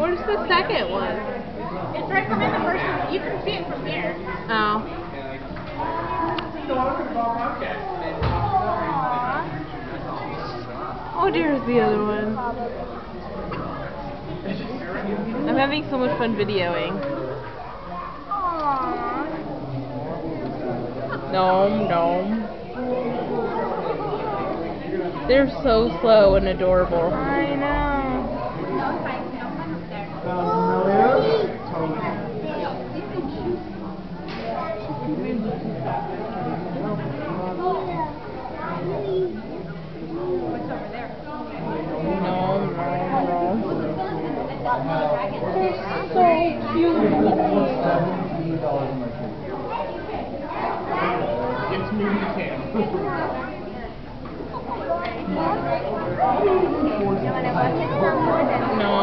Where's the second one? It's right behind the first one. You can see it from here. Oh. Oh, there's the other one. I'm having so much fun videoing. Gnome, gnome. They're so slow and adorable. I know. What's over there? Gnome, gnome, gnome. They're so cute. It's me, you can. No.